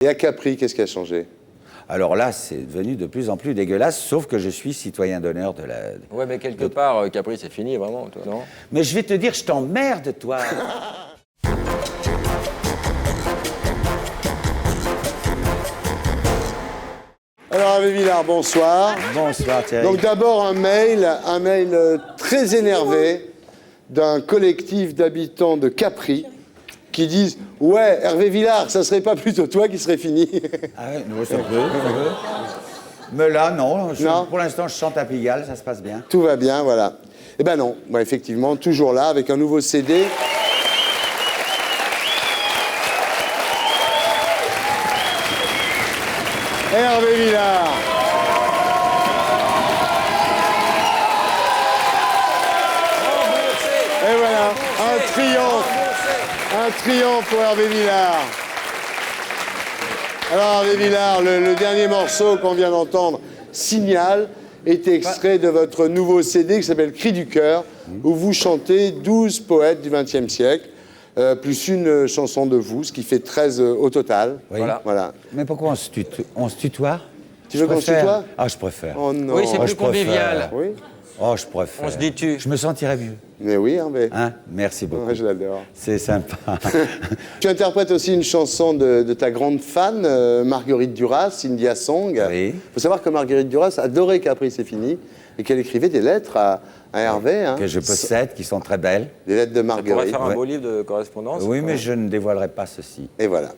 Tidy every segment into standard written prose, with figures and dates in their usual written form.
Et à Capri, qu'est-ce qui a changé? Alors là, c'est devenu de plus en plus dégueulasse, sauf que je suis citoyen d'honneur de la... Ouais, mais quelque part, Capri, c'est fini, vraiment, toi, non? Mais je vais te dire, je t'emmerde, toi. Alors, Hervé Villard, bonsoir. Bonsoir, Thierry. Donc d'abord un mail très énervé d'un collectif d'habitants de Capri qui disent « Ouais, Hervé Villard, ça serait pas plutôt toi qui serait fini ?» Ah ouais, ça peut. Mais là, non. Non. Pour l'instant, je chante à Pigalle, ça se passe bien. Tout va bien, voilà. Eh ben non, moi, effectivement, toujours là, avec un nouveau CD. Hervé Villard. Et voilà, un triomphe pour Hervé Villard. Alors Hervé Villard, le dernier morceau qu'on vient d'entendre, Signal, est extrait de votre nouveau CD qui s'appelle Cri du cœur, où vous chantez 12 poètes du XXe siècle, plus une chanson de vous, ce qui fait 13 au total. Oui. Voilà. Mais pourquoi on se tutoie? Tu veux qu'on se tutoie? Ah, je préfère. Oh non. Oui, c'est plus je préfère. convivial. Oui. Oh, je préfère. On se dit tu. Je me sentirais mieux. Mais oui, Hervé. Hein? Merci beaucoup. Ouais, je l'adore. C'est sympa. Tu interprètes aussi une chanson de ta grande fan, Marguerite Duras, India Song. Oui. Il faut savoir que Marguerite Duras adorait Capri, c'est fini, et qu'elle écrivait des lettres à Hervé. Hein. Que je possède, qui sont très belles. Des lettres de On pourrait Marguerite. faire un beau livre de correspondance. Oui, mais je ne dévoilerai pas ceci. Et voilà.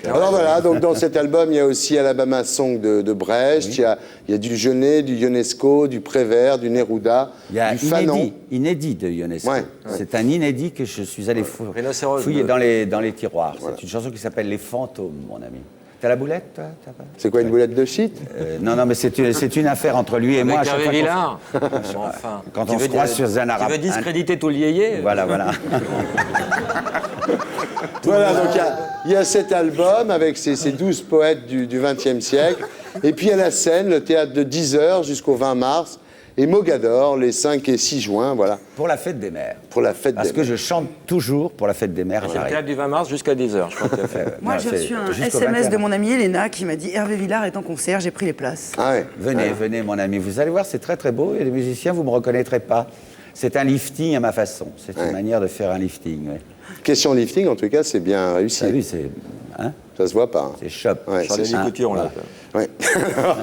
Alors voilà, donc dans cet album, il y a aussi Alabama Song de Brecht, Oui. il y a du Genet, du Ionesco, du Prévert, du Neruda, Il y a du Fanon. inédit de Ionesco. Ouais. C'est un inédit que je suis allé Rhinocéros fouiller bleu. dans les tiroirs. C'est une chanson qui s'appelle Les Fantômes, mon ami. T'as la boulette, toi? T'as pas C'est quoi, une boulette de shit? Non, mais c'est une affaire entre lui et moi. Avec à chaque Hervé fois qu'on- Villard. Enfin. Quand Tu on veux se croise dire- sur un arabe. Tu veux discréditer tout le yéyé? Voilà. Voilà, donc il y a cet album avec ces 12 poètes du XXe siècle. Et puis il y a la scène, le théâtre de 10 h jusqu'au 20 mars. Et Mogador, les 5 et 6 juin, voilà, Pour la fête des mères. pour la fête Parce des que je chante toujours pour la fête des mères. C'est le j'arrive. théâtre du 20 mars jusqu'à 10h, je crois que tu as fait. Moi, Non, j'ai c'est reçu un jusqu'au SMS 21. de mon amie Elena qui m'a dit Hervé Villard est en concert, j'ai pris les places. Ah ouais. Venez, mon ami. Vous allez voir, c'est très très beau. Et les musiciens, vous ne me reconnaîtrez pas. C'est un lifting à ma façon. C'est une manière de faire un lifting. Ouais. Question lifting, en tout cas, c'est bien réussi. Ça, lui, c'est. Hein? Ça se voit pas. Hein. C'est chop. Ouais, Charles c'est ça. Couture, on Voilà. l'appelle. Ouais. Alors,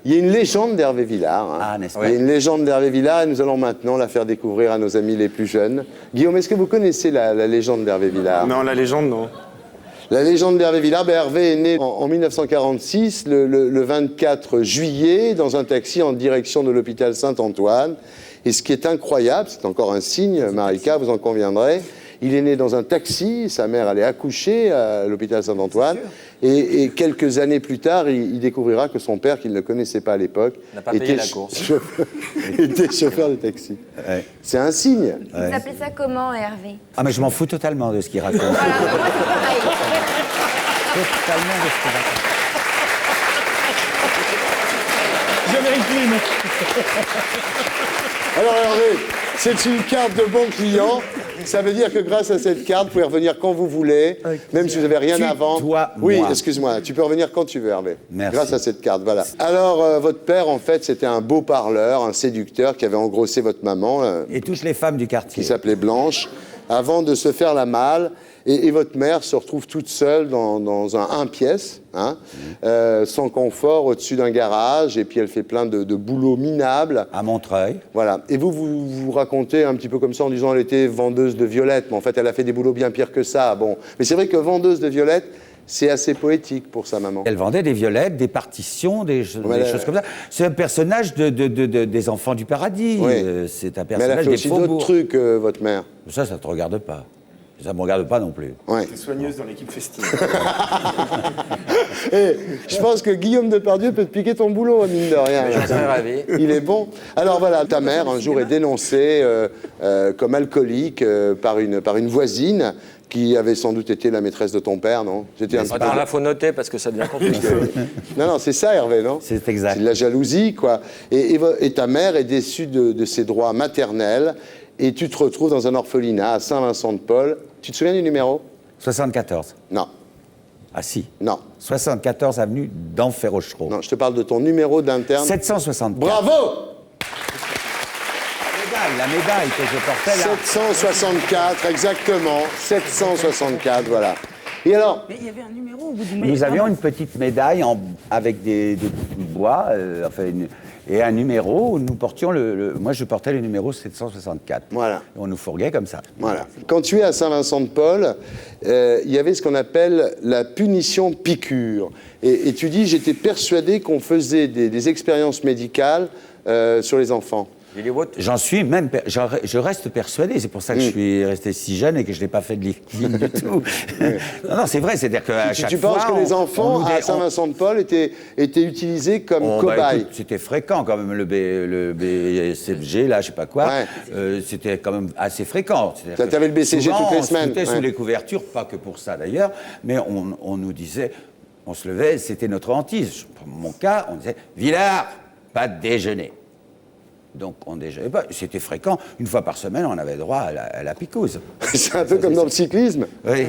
il y a une légende d'Hervé Villard. Hein. Ah, n'est-ce Il y a pas? une légende d'Hervé Villard et nous allons maintenant la faire découvrir à nos amis les plus jeunes. Guillaume, est-ce que vous connaissez la légende d'Hervé Villard? Non, la légende, non. La légende d'Hervé Villard, Hervé est né en 1946, le 24 juillet, dans un taxi en direction de l'hôpital Saint-Antoine. Et ce qui est incroyable, c'est encore un signe, Marika, vous en conviendrez, il est né dans un taxi, sa mère allait accoucher à l'hôpital Saint-Antoine, et quelques années plus tard, il découvrira que son père, qu'il ne connaissait pas à l'époque, N'a pas payé la course. était chauffeur de taxi. Ouais. C'est un signe. Vous appelez ça comment, Hervé? Ah, mais je m'en fous totalement de ce qu'il raconte. Voilà, bah, moi, c'est pareil. Totalement de ce qu'il raconte. Alors Hervé, c'est une carte de bon client. Ça veut dire que grâce à cette carte, vous pouvez revenir quand vous voulez, même si vous n'avez rien à vendre. Tutoie-moi. Oui, excuse-moi, tu peux revenir quand tu veux, Hervé. Merci. Grâce à cette carte, voilà. Alors, votre père, en fait, c'était un beau parleur, un séducteur qui avait engrossé votre maman, Et toutes les femmes du quartier. qui s'appelait Blanche, avant de se faire la malle. Et votre mère se retrouve toute seule dans un pièce, hein, sans confort, au-dessus d'un garage, et puis elle fait plein de boulots minables. À Montreuil. Voilà. Et vous racontez un petit peu comme ça en disant qu'elle était vendeuse de violettes, mais en fait elle a fait des boulots bien pires que ça. Bon. Mais c'est vrai que vendeuse de violettes, c'est assez poétique pour sa maman. Elle vendait des violettes, des partitions, des choses comme ça. C'est un personnage des enfants du paradis. Oui. C'est un Mais elle a personnage fait des aussi d'autres faubourgs. trucs, votre mère. Ça te regarde pas. Ça ne me regarde pas non plus. Ouais. T'es soigneuse dans l'équipe festive. Et je pense que Guillaume Depardieu peut te piquer ton boulot, mine de rien. J'en serais ravi. Il est bon. Alors voilà, ta mère, un jour, est dénoncée comme alcoolique par une voisine qui avait sans doute été la maîtresse de ton père, non? C'était un petit peu- Attends, là, faut noter parce que ça devient compliqué. Non, c'est ça, Hervé, non? C'est exact. C'est de la jalousie, quoi. Et ta mère est déçue de ses droits maternels et tu te retrouves dans un orphelinat à Saint-Vincent-de-Paul. Tu te souviens du numéro? 74. Non. Ah si. Non. 74 avenue d'Enfer-Rochereau. Non, je te parle de ton numéro d'interne. 764. Bravo! La médaille que je portais là. 764, exactement. 764, voilà. Et alors, Mais il y avait un numéro au bout du Nous avions une petite médaille avec des bois, et un numéro où nous portions moi, je portais le numéro 764. Voilà. Et on nous fourguait comme ça. voilà. Quand tu es à Saint-Vincent-de-Paul, il y avait ce qu'on appelle la punition piqûre. Et tu dis, j'étais persuadé qu'on faisait des expériences médicales sur les enfants. Il est votre- J'en suis même, je reste persuadé. C'est pour ça que je suis resté si jeune et que je n'ai pas fait de lifting du tout. Non, c'est vrai. C'est-à-dire qu'à chaque Tu fois, penses que les enfants à on- Saint-Vincent-de-Paul étaient utilisés comme bah, cobayes? écoute, c'était fréquent quand même, le BCG, là, je sais pas quoi. Ouais. C'était quand même assez fréquent. C'est-à-dire que T'avais le BCG souvent, toutes les semaines, On se foutait ouais. sous les couvertures, pas que pour ça d'ailleurs, mais on nous disait, on se levait, c'était notre hantise. Pour mon cas, on disait, Villard, pas de déjeuner. Donc on déjeunait pas. C'était fréquent. Une fois par semaine, on avait droit à la picouse. C'est un peu comme dans le cyclisme. Oui.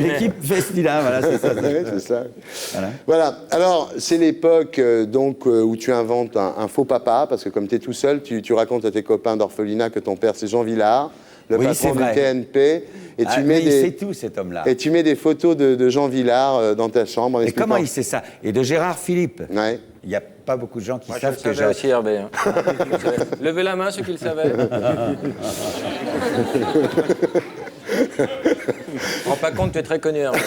L'équipe Festina, voilà, c'est ça. Ouais, c'est ça. Voilà. Voilà. Alors, c'est l'époque où tu inventes un faux papa, parce que comme tu es tout seul, tu racontes à tes copains d'orphelinat que ton père, c'est Jean Villard, le Oui, patron c'est du vrai. TNP. Et Ah, tu mais mets il sait des... tout, cet homme-là. Et tu mets des photos de Jean Villard dans ta chambre. En Et expliquant- comment il sait ça? Et de Gérard Philippe. Ouais. Il n'y a pas beaucoup de gens qui Moi, je savent le que savais aussi, Hervé. Hein. Levez la main, ceux qui le savaient. Rends pas compte, tu es très connu, Hervé.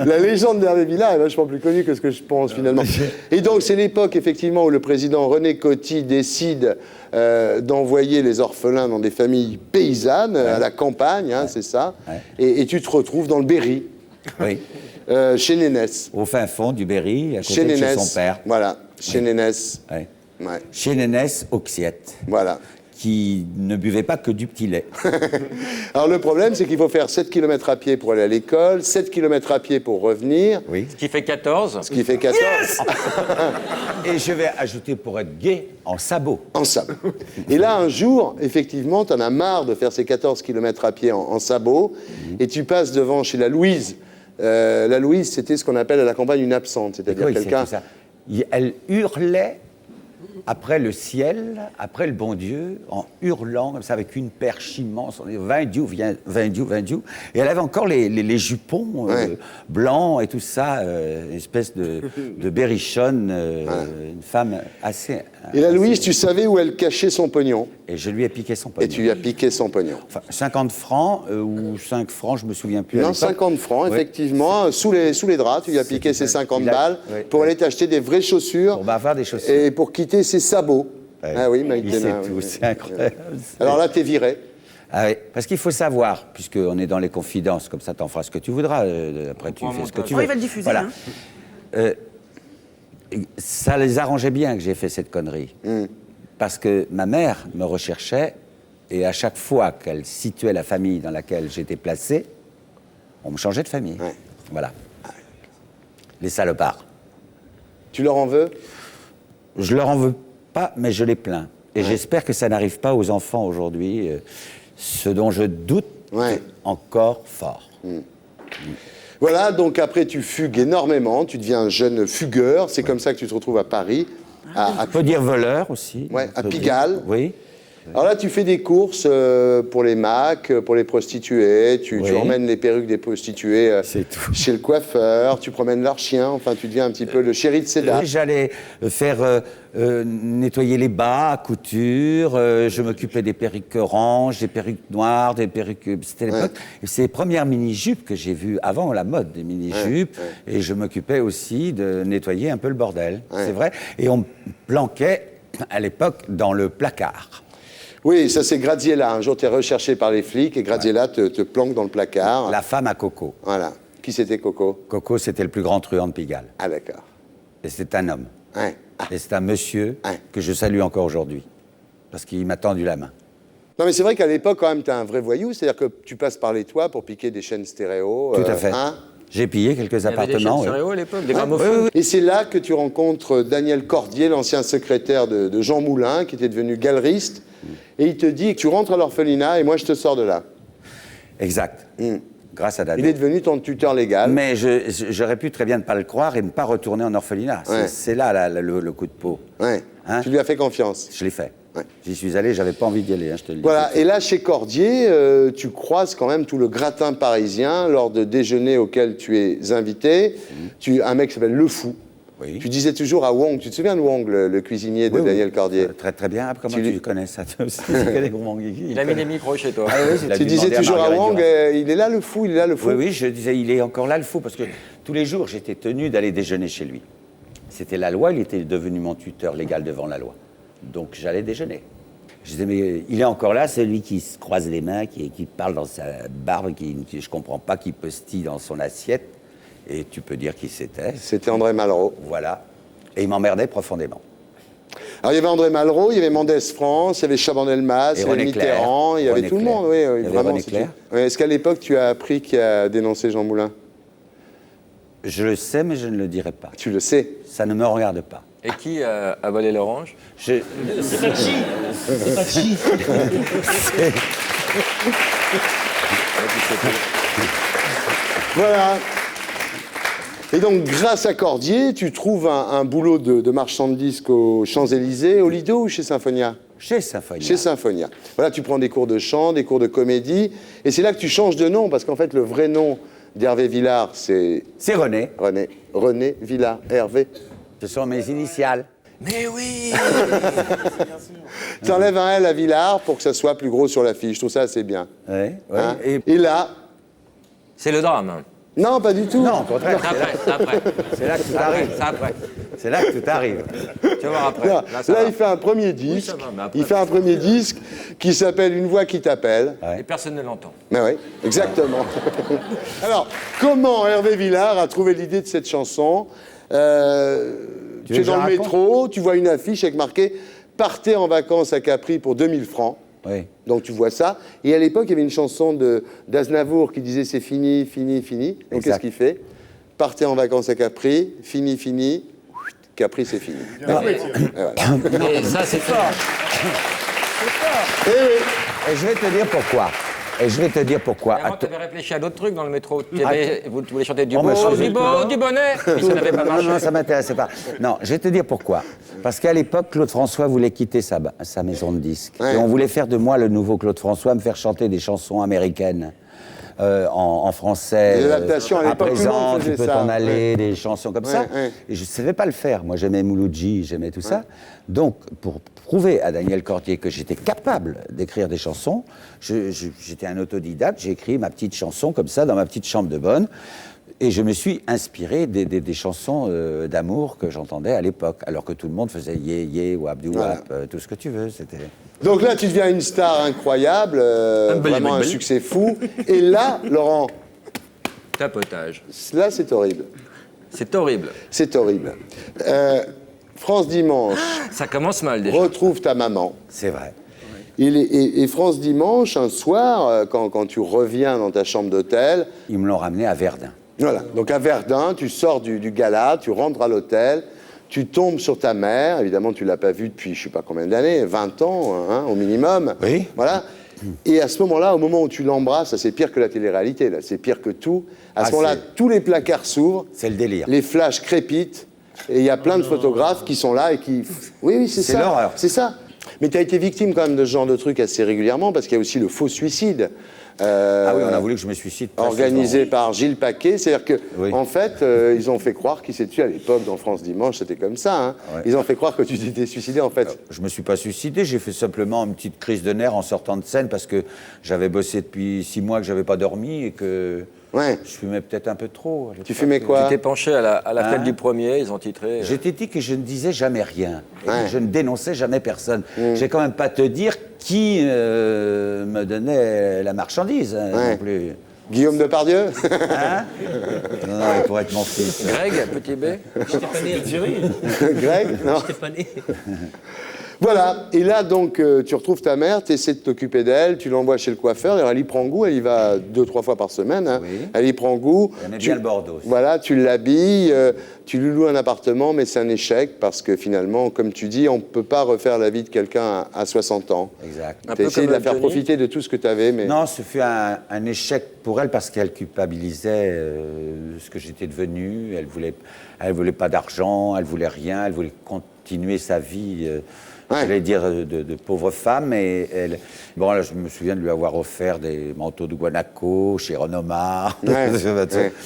La légende d'Hervé Villard est vachement plus connue que ce que je pense finalement. Et donc c'est l'époque effectivement où le président René Coty décide d'envoyer les orphelins dans des familles paysannes, à la campagne, hein, c'est ça. Ouais. Et tu te retrouves dans le Berry, Oui. chez Nénès. Au fin fond du Berry, à côté Chez de chez Nénès. son père. Voilà, chez Nénès. Ouais. Ouais, Chez Nénès Auxiette, voilà. qui ne buvait pas que du petit lait. Alors le problème, c'est qu'il faut faire 7 km à pied pour aller à l'école, 7 km à pied pour revenir, Oui. Ce qui fait 14. ce qui fait 14 Et je vais ajouter, pour être gai, en sabot. en sabot. Et là, un jour, effectivement, tu en as marre de faire ces 14 km à pied en sabot, et tu passes devant chez la Louise. La Louise, c'était ce qu'on appelle à la campagne une absente, c'est-à-dire Oui, c'est quelqu'un... tout ça. Elle hurlait après le ciel, après le bon Dieu, en hurlant comme ça, avec une perche immense. On dit, Vin Dieu, vin Dieu, vin Dieu. Et elle avait encore les jupons Ouais. blancs et tout ça, une espèce de berrichonne, une femme assez... Et la assez- Louise, tu savais où elle cachait son pognon, Et je lui ai piqué son et pognon. tu lui as piqué son pognon. Enfin, 50 francs ou 5 francs, je me souviens plus. à Non, l'époque. 50 francs, Ouais. effectivement, sous les draps, tu lui as C'est piqué ces ça. 50 Il a- balles ouais, pour ouais. aller t'acheter des vraies chaussures Pour avoir des chaussures. et pour quitter ses sabots. Ouais. Ah oui, Il Mike sait Ténin, tout, oui. c'est incroyable. Alors là, t'es viré. Ah oui, parce qu'il faut savoir, puisqu'on est dans les confidences, comme ça t'en feras ce que tu voudras, après tu fais ce que tu Oh, veux. il va le diffuser, Voilà. hein. Ça les arrangeait bien que j'ai fait cette connerie. Parce que ma mère me recherchait, et à chaque fois qu'elle situait la famille dans laquelle j'étais placé, on me changeait de famille. Ouais. Voilà. Les salopards. Tu leur en veux? Je leur en veux pas, mais je les plains. Et j'espère que ça n'arrive pas aux enfants aujourd'hui, ce dont je doute Ouais. encore fort. Voilà, donc après tu fugues énormément, tu deviens un jeune fugueur, c'est comme ça que tu te retrouves à Paris, à On peut dire voleur aussi. Ouais, on à peut dire. Pigalle. Oui. Alors là, tu fais des courses pour les Macs, pour les prostituées, tu Oui. emmènes les perruques des prostituées C'est tout. chez le coiffeur, tu promènes leurs chiens, enfin tu deviens un petit peu le chéri de Cédar. Oui, j'allais faire nettoyer les bas à couture, je m'occupais des perruques oranges, des perruques noires, des perruques... C'était l'époque. Et c'est les premières mini-jupes que j'ai vues avant la mode des mini-jupes. Et je m'occupais aussi de nettoyer un peu le bordel. Ouais. C'est vrai. Et on me planquait à l'époque dans le placard. Oui, ça c'est Graziella. Un jour, tu es recherché par les flics et Graziella te planque dans le placard. La femme à Coco. Voilà. Qui c'était, Coco? Coco, c'était le plus grand truand de Pigalle. Ah, d'accord. Et c'est un homme. Ouais. Ah. Et c'est un monsieur Ouais. que je salue encore aujourd'hui. Parce qu'il m'a tendu la main. Non, mais c'est vrai qu'à l'époque, quand même, tu es un vrai voyou, c'est-à-dire que tu passes par les toits pour piquer des chaînes stéréo. Tout à fait. Hein. J'ai pillé quelques Il y avait des appartements. chaînes oui. stéréo à l'époque, des Ouais. gramophones. Et c'est là que tu rencontres Daniel Cordier, l'ancien secrétaire de Jean Moulin, qui était devenu galeriste. Et il te dit que tu rentres à l'orphelinat et moi je te sors de là. Exact. Grâce à Dado. Il est devenu ton tuteur légal. Mais j'aurais pu très bien ne pas le croire et ne pas retourner en orphelinat. Ouais. C'est là le coup de peau. Ouais. Hein? Tu lui as fait confiance. Je l'ai fait. Ouais. J'y suis allé, j'avais pas envie d'y aller, hein, je te le dis. Voilà, et là, chez Cordier, tu croises quand même tout le gratin parisien lors de déjeuners auxquels tu es invité. Un mec qui s'appelle Le Fou. Oui. Tu disais toujours à Wong, tu te souviens de Wong, le cuisinier de Oui, oui. Daniel Cordier? Très très bien. Comment Tu tu lui- connais ça toi aussi? Tu connais Gourmand Guigui, Il a mis des micros chez toi. Ah oui, il a Tu dû disais demander toujours à Marguerite Wong, Duras. il est là le fou, il est là le fou. Oui, oui, je disais, il est encore là le fou, parce que tous les jours, j'étais tenu d'aller déjeuner chez lui. C'était la loi, il était devenu mon tuteur légal devant la loi. Donc j'allais déjeuner. Je disais, mais il est encore là, celui qui se croise les mains, qui parle dans sa barbe, qui je comprends pas, qui postille dans son assiette. Et tu peux dire qui c'était. C'était André Malraux. Voilà. Et il m'emmerdait profondément. Alors il y avait André Malraux, il y avait Mendès France, il y avait Chaban-Delmas, il y avait René Clair. Mitterrand, il y avait René tout le Clair. monde. Oui, Il y avait vraiment. René Clair. Ouais, est-ce qu'à l'époque, tu as appris qui a dénoncé Jean Moulin? Je le sais, mais je ne le dirai pas. Tu le sais. Ça ne me regarde pas. Et qui a volé l'orange? Je... C'est pas chi. C'est pas chi. Voilà. Et donc, grâce à Cordier, tu trouves un boulot de marchand de disques aux Champs-Élysées, au Lido ou chez Symphonia? Chez Symphonia. Chez Symphonia. Voilà, tu prends des cours de chant, des cours de comédie, et c'est là que tu changes de nom, parce qu'en fait, le vrai nom d'Hervé Villard, c'est C'est René. René Villard, Hervé. Ce sont mes initiales. Mais oui. Tu enlèves un L à Villard pour que ça soit plus gros sur l'affiche. Je trouve ça assez bien. Oui. Hein. Et... Et là, C'est le drame. non, pas du tout. Non, au contraire. C'est après. C'est là que tout arrive. C'est après. C'est là que tout arrive. Tu vas voir après. Là, ça va. il fait un premier disque. ça va, mais après- Il fait un premier disque qui s'appelle Une voix qui t'appelle. Et personne ne l'entend. Mais oui, exactement. Alors, comment Hervé Villard a trouvé l'idée de cette chanson? Tu es veux que je dans le raconte métro, tu vois une affiche avec marqué « Partez en vacances à Capri pour 2000 francs ». Oui. Donc tu vois ça. Et à l'époque, il y avait une chanson d'Aznavour qui disait « C'est fini, fini, fini ». Donc Exact. qu'est-ce qu'il fait? Partez en vacances à Capri, fini, fini, Capri, c'est fini. Mais ça, c'est fort. Eh oui. Et je vais te dire pourquoi. Et je vais te dire pourquoi. Avant, tu avais réfléchi à d'autres trucs dans le métro. Vous voulez chanter du Oh, mais beau, chanter du beau, du bonnet. Et ça n'avait pas Non, marché. non, ça m'intéressait pas. Non, je vais te dire pourquoi. Parce qu'à l'époque, Claude François voulait quitter sa maison de disques. Ouais. Et on voulait faire de moi le nouveau Claude François, me faire chanter des chansons américaines. En français. Des adaptations, à l'époque, tout le monde présent, tu faisait peux ça, t'en aller, ouais. des chansons comme Ouais, ça. ouais. Et je ne savais pas le faire. Moi, j'aimais Mouloudji, j'aimais tout ça. Donc, pour prouver à Daniel Cordier que j'étais capable d'écrire des chansons, j'étais un autodidacte, j'ai écrit ma petite chanson comme ça dans ma petite chambre de bonne. Et je me suis inspiré des chansons d'amour que j'entendais à l'époque, alors que tout le monde faisait Yé Yé ou Abdou Voilà. tout ce que tu veux. C'était. Donc là, tu deviens une star incroyable, vraiment un succès fou. Et là, Laurent, Tapotage. là, c'est horrible. C'est horrible. C'est horrible. France Dimanche Ça commence mal déjà. retrouve ta maman. C'est vrai. Et France Dimanche, un soir, quand tu reviens dans ta chambre d'hôtel, Ils me l'ont ramené à Verdun. voilà, donc à Verdun, tu sors du gala, tu rentres à l'hôtel, tu tombes sur ta mère, évidemment tu ne l'as pas vue depuis je ne sais pas combien d'années, 20 ans hein, au minimum. Oui. Voilà. Et à ce moment-là, au moment où tu l'embrasses, ça c'est pire que la télé-réalité, là, c'est pire que tout. À ce Ah, moment-là, c'est- tous les placards s'ouvrent, C'est le délire. les flashs crépitent, et il y a plein de photographes qui sont là et qui... Oui, oui, c'est C'est ça. l'horreur. C'est ça. Mais tu as été victime quand même de ce genre de trucs assez régulièrement, parce qu'il y a aussi le faux suicide. Ah oui, on a voulu que je me suicide. Organisé par Gilles Paquet, c'est-à-dire que Oui. en fait, ils ont fait croire qu'il s'est tué à l'époque dans France Dimanche, c'était comme ça. Hein. Ouais. Ils ont fait croire que tu t'étais suicidé en fait. Je me suis pas suicidé, j'ai fait simplement une petite crise de nerfs en sortant de scène parce que j'avais bossé depuis 6 mois que j'avais pas dormi et que Ouais. je fumais peut-être un peu trop. à Tu l'époque. fumais Tu quoi? t'es penché à la tête Hein du premier, ils ont titré. J'étais dit que je ne disais jamais rien. Et Ouais. que je ne dénonçais jamais personne. Je vais quand même pas te dire qui me donnait la marchandise hein, Ouais. non plus. Guillaume Depardieu? Hein non, non, il pourrait être mon fils. Greg, petit B. J'étais pas né. Greg? Non. J'étais pas né. Voilà, et là donc tu retrouves ta mère, tu essaies de t'occuper d'elle, tu l'envoies chez le coiffeur, d'ailleurs elle y prend goût, elle y va 2-3 fois par semaine, hein. Oui. Elle y prend goût. Elle aimait bien le Bordeaux aussi. Voilà, tu l'habilles, tu lui loues un appartement, mais c'est un échec parce que finalement, comme tu dis, on ne peut pas refaire la vie de quelqu'un à 60 ans. Exact. Tu Un as peu essayé de comme la faire Johnny. profiter de tout ce que tu avais, mais... Non, ce fut un échec pour elle parce qu'elle culpabilisait ce que j'étais devenu. Elle voulait pas d'argent, elle voulait rien, elle voulait continuer sa vie. J'allais dire de pauvre femme. Et elle... Bon, là, je me souviens de lui avoir offert des manteaux de guanaco chez Renomar.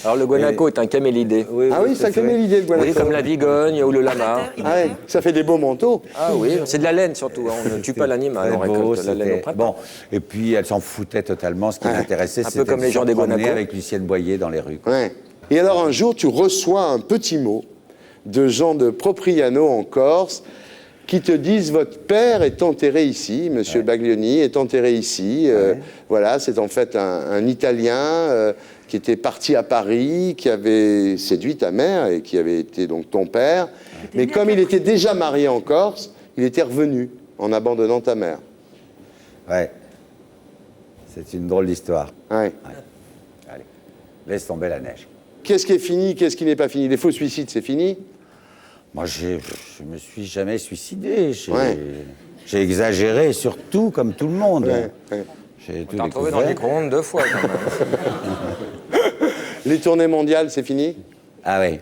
Alors le guanaco est un camélidé. Ah oui, c'est un camélidé, le guanaco. Oui, comme la vigogne ou le lama. Ah ouais, ça fait des beaux manteaux. Ah oui, c'est de la laine surtout. Hein. On ne tue pas l'animal, on récolte la laine au printemps. Bon, et puis elle s'en foutait totalement. Ce qui l'intéressait, Un peu c'était comme les de se gens des promener Guanaco. avec Lucienne Boyer dans les rues. Ouais. Et alors un jour, tu reçois un petit mot de gens de Propriano en Corse qui te disent votre père est enterré ici, Monsieur Baglioni est enterré ici. Voilà, c'est en fait un Italien qui était parti à Paris, qui avait séduit ta mère et qui avait été donc ton père. Mais comme il était déjà marié en Corse, il était revenu en abandonnant ta mère. Ouais. C'est une drôle d'histoire. Ouais. Allez, laisse tomber la neige. Qu'est-ce qui est fini, qu'est-ce qui n'est pas fini? Les faux suicides, c'est fini? Moi, je me suis jamais suicidé. Ouais. J'ai exagéré, surtout, comme tout le monde. Ouais, ouais. J'ai tout On t'a retrouvé dans le découvert. micro-ondes 2 fois quand même. Les tournées mondiales, c'est fini? Ah oui.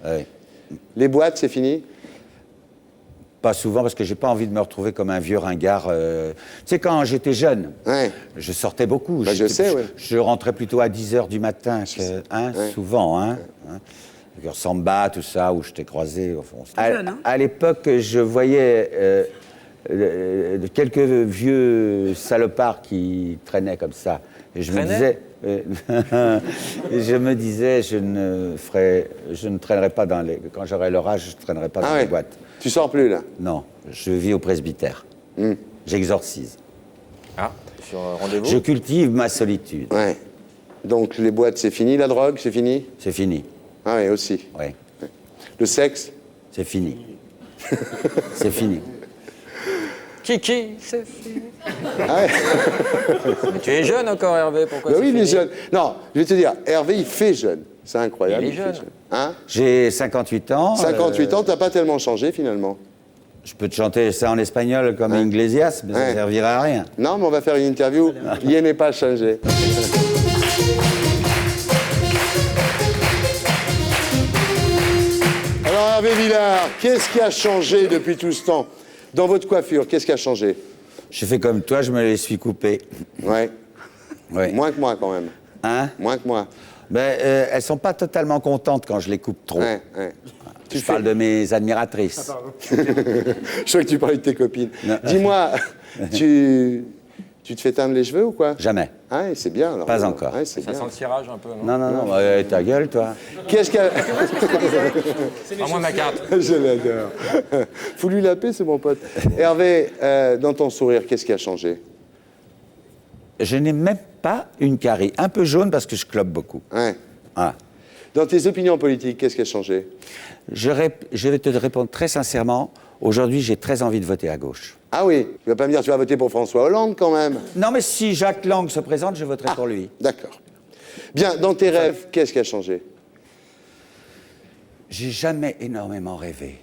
Oui. Les boîtes, c'est fini? Pas souvent, parce que j'ai pas envie de me retrouver comme un vieux ringard. Tu sais, quand j'étais jeune, Ouais. je sortais beaucoup. Bah, je sais, ouais. Je rentrais plutôt à 10h du matin, souvent. Hein. Samba, tout ça, où je t'ai croisé. À l'époque, je voyais quelques vieux salopards qui traînaient comme ça. Et je me disais... et je me disais, je ne traînerai pas dans les... Quand j'aurai leur âge, je ne traînerai pas dans les boîtes. Tu sors plus, là? Non, je vis au presbytère. J'exorcise. Ah, sur rendez-vous. Je cultive ma solitude. Ouais. Donc, les boîtes, c'est fini. La drogue, c'est fini? C'est fini. Ah oui, aussi. Oui, Le sexe? c'est fini. C'est fini. Kiki, c'est fini. Ah ouais. Mais tu es jeune encore, Hervé, pourquoi Ben c'est oui, il est fini jeune. Non, je vais te dire, Hervé, il fait jeune. C'est incroyable. Il est fait jeune. Hein? J'ai 58 ans. 58 ans, t'as pas tellement changé, finalement. Je peux te chanter ça en espagnol comme Iglesias, mais ça ne servira à rien. Non, mais on va faire une interview. Il n'est pas changé. Alors, Hervé Villard, qu'est-ce qui a changé depuis tout ce temps? Dans votre coiffure, qu'est-ce qui a changé? Je fais comme toi, je me les suis coupés. Ouais. Ouais. Moins que moi, quand même. Hein? Moins que moi. Ben, elles sont pas totalement contentes quand je les coupe trop. Ouais, ouais. Je parle de mes admiratrices. Je crois que tu parlais de tes copines. Non. Dis-moi, tu te fais teindre les cheveux ou quoi? Jamais. Ah, ouais, c'est bien. Alors. Pas encore. Ouais, c'est Ça bien. sent le cirage un peu, non? Non, ta gueule, toi. Qu'est-ce qu'il y a... À moi ma carte. Je l'adore. Faut lui laper, c'est mon pote. Hervé, dans ton sourire, qu'est-ce qui a changé? Je n'ai même pas une carie. Un peu jaune parce que je clope beaucoup. Ouais. Ah. Dans tes opinions politiques, qu'est-ce qui a changé? Je vais te répondre très sincèrement. Aujourd'hui, j'ai très envie de voter à gauche. Ah oui, tu vas pas me dire que tu vas voter pour François Hollande quand même. Non, mais si Jacques Lang se présente, je voterai pour lui. D'accord. Bien, dans tes rêves, qu'est-ce qui a changé? J'ai jamais énormément rêvé.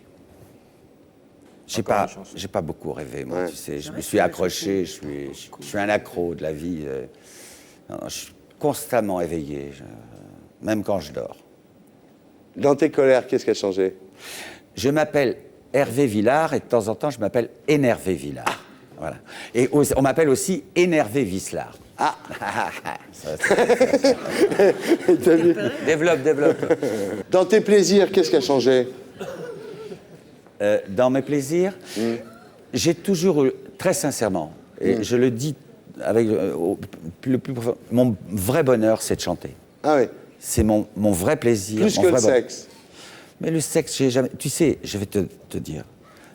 J'ai pas beaucoup rêvé, moi, Ouais. tu sais. Je me suis accroché, je suis un accro de la vie. Non, je suis constamment éveillé, même quand je dors. Dans tes colères, qu'est-ce qui a changé? Je m'appelle Hervé Villard et de temps en temps, je m'appelle Énervé Villard. Voilà. Et on m'appelle aussi Énervé Vislard. Ah T'as vu? Développe. Dans tes plaisirs, qu'est-ce qui a changé? Dans mes plaisirs, j'ai toujours eu, très sincèrement, et je le dis avec le plus profond, mon vrai bonheur, c'est de chanter. Ah oui, C'est mon vrai plaisir. plus mon que le vrai bonheur. sexe. Mais le sexe, j'ai jamais... Tu sais, je vais te dire,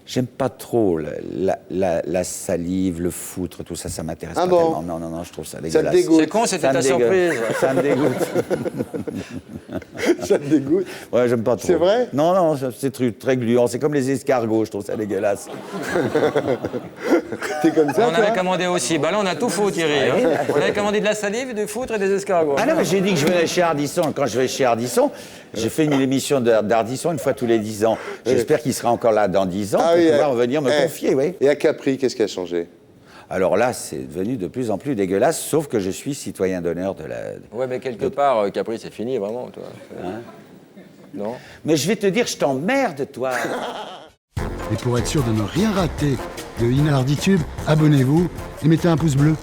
j'aime pas trop la salive, le foutre, tout ça, ça m'intéresse Ah pas bon? tellement. Non, je trouve ça Ça dégueulasse. te dégoûte. C'est con, c'était Ça ta me dégueule. surprise. Ça me dégoûte. Ça te dégoûte. Ouais, j'aime pas trop. C'est vrai? Non, c'est très gluant. C'est comme les escargots, je trouve ça dégueulasse. T'es comme ça, On avait toi? commandé aussi. Bah là, on a tout faux, Thierry. Hein. On avait commandé de la salive, du foutre et des escargots. Ah non, mais j'ai dit que je venais chez Ardisson. Quand je vais chez Ardisson, j'ai fait une émission d'Ardisson une fois tous les 10 ans. J'espère qu'il sera encore là dans 10 ans pour pouvoir venir me confier, oui. Et à Capri, qu'est-ce qui a changé? Alors là, c'est devenu de plus en plus dégueulasse, sauf que je suis citoyen d'honneur de la... Ouais, mais quelque part, Capri, c'est fini, vraiment, toi. Non? Mais je vais te dire, je t'emmerde, toi. Et pour être sûr de ne rien rater de Inarditube, abonnez-vous et mettez un pouce bleu.